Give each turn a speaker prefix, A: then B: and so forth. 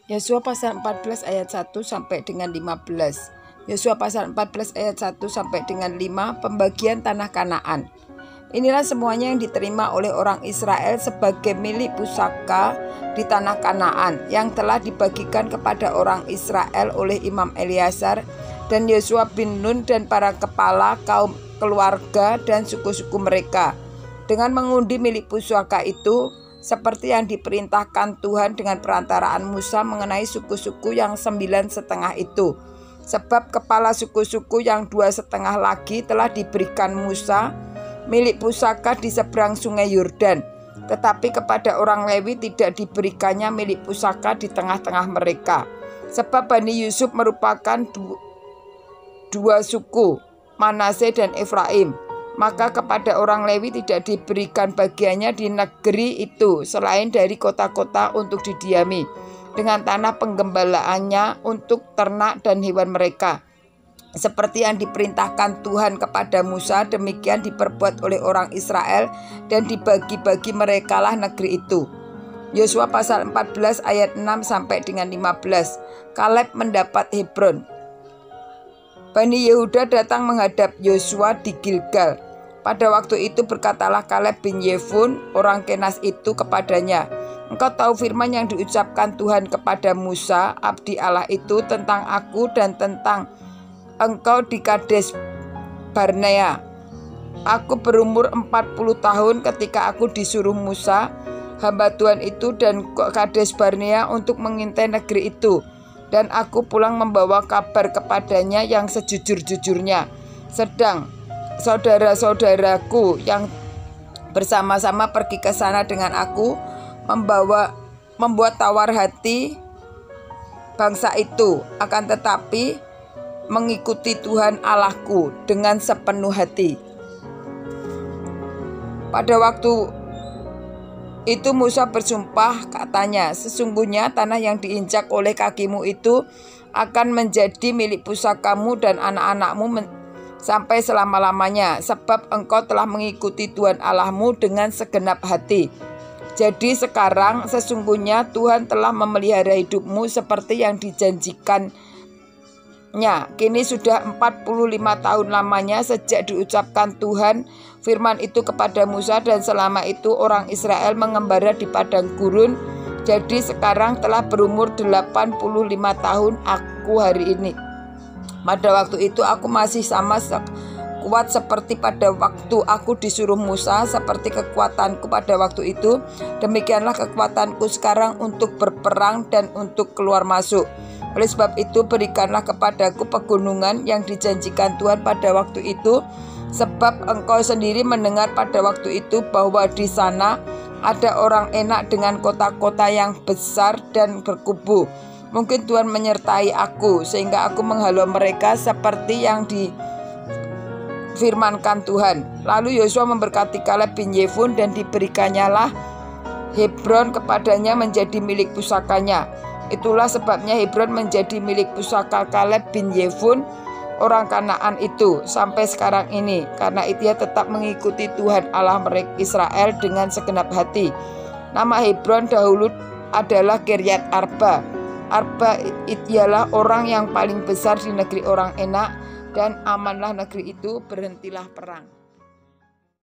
A: Yosua pasal 14 ayat 1 sampai dengan 15. Yosua pasal 14 ayat 1 sampai dengan 5, pembagian tanah Kanaan. Inilah semuanya yang diterima oleh orang Israel sebagai milik pusaka di tanah Kanaan yang telah dibagikan kepada orang Israel oleh Imam Eleazar dan Yosua bin Nun dan para kepala kaum keluarga dan suku-suku mereka, dengan mengundi milik pusaka itu seperti yang diperintahkan Tuhan dengan perantaraan Musa mengenai suku-suku yang 9,5 itu. Sebab kepala suku-suku yang 2,5 lagi telah diberikan Musa milik pusaka di seberang sungai Yordan, tetapi kepada orang Lewi tidak diberikannya milik pusaka di tengah-tengah mereka. Sebab Bani Yusuf merupakan dua suku, Manase dan Efraim. Maka kepada orang Lewi tidak diberikan bagiannya di negeri itu selain dari kota-kota untuk didiami, dengan tanah penggembalaannya untuk ternak dan hewan mereka. Seperti yang diperintahkan Tuhan kepada Musa, demikian diperbuat oleh orang Israel dan dibagi-bagi merekalah negeri itu. Yosua pasal 14 ayat 6 sampai dengan 15. Kaleb mendapat Hebron. Bani Yehuda datang menghadap Yosua di Gilgal. Pada waktu itu berkatalah Kaleb bin Yefun orang Kenas itu kepadanya, "Engkau tahu firman yang diucapkan Tuhan kepada Musa, abdi Allah itu, tentang aku dan tentang engkau di Kades Barnea. Aku berumur 40 tahun ketika aku disuruh Musa, hamba Tuhan itu, dan Kades Barnea untuk mengintai negeri itu. Dan aku pulang membawa kabar kepadanya yang sejujur-jujurnya. Sedang saudara-saudaraku yang bersama-sama pergi ke sana dengan aku membuat tawar hati bangsa itu, akan tetapi mengikuti Tuhan Allahku dengan sepenuh hati." Pada waktu itu Musa bersumpah, katanya, "Sesungguhnya tanah yang diinjak oleh kakimu itu akan menjadi milik pusakamu dan anak-anakmu sampai selama-lamanya, sebab engkau telah mengikuti Tuhan Allahmu dengan segenap hati. Jadi sekarang sesungguhnya Tuhan telah memelihara hidupmu seperti yang dijanjikannya. Kini sudah 45 tahun lamanya sejak diucapkan Tuhan firman itu kepada Musa, dan selama itu orang Israel mengembara di padang gurun. Jadi sekarang telah berumur 85 tahun aku hari ini. Pada waktu itu aku masih sama kuat seperti pada waktu aku disuruh Musa, seperti kekuatanku pada waktu itu, demikianlah kekuatanku sekarang untuk berperang dan untuk keluar masuk. Oleh sebab itu berikanlah kepadaku pegunungan yang dijanjikan Tuhan pada waktu itu, sebab engkau sendiri mendengar pada waktu itu bahwa di sana ada orang enak dengan kota-kota yang besar dan berkubu. Mungkin Tuhan menyertai aku sehingga aku menghalau mereka seperti yang difirmankan Tuhan." Lalu Yosua memberkati Kaleb bin Yefun dan diberikannya Hebron kepadanya menjadi milik pusakanya. Itulah sebabnya Hebron menjadi milik pusaka Kaleb bin Yefun orang Kanaan itu sampai sekarang ini, karena itu ia tetap mengikuti Tuhan Allah mereka Israel dengan segenap hati. Nama Hebron dahulu adalah Kiryat Arba. Arba ialah orang yang paling besar di negeri orang enak, dan amanlah negeri itu, berhentilah perang.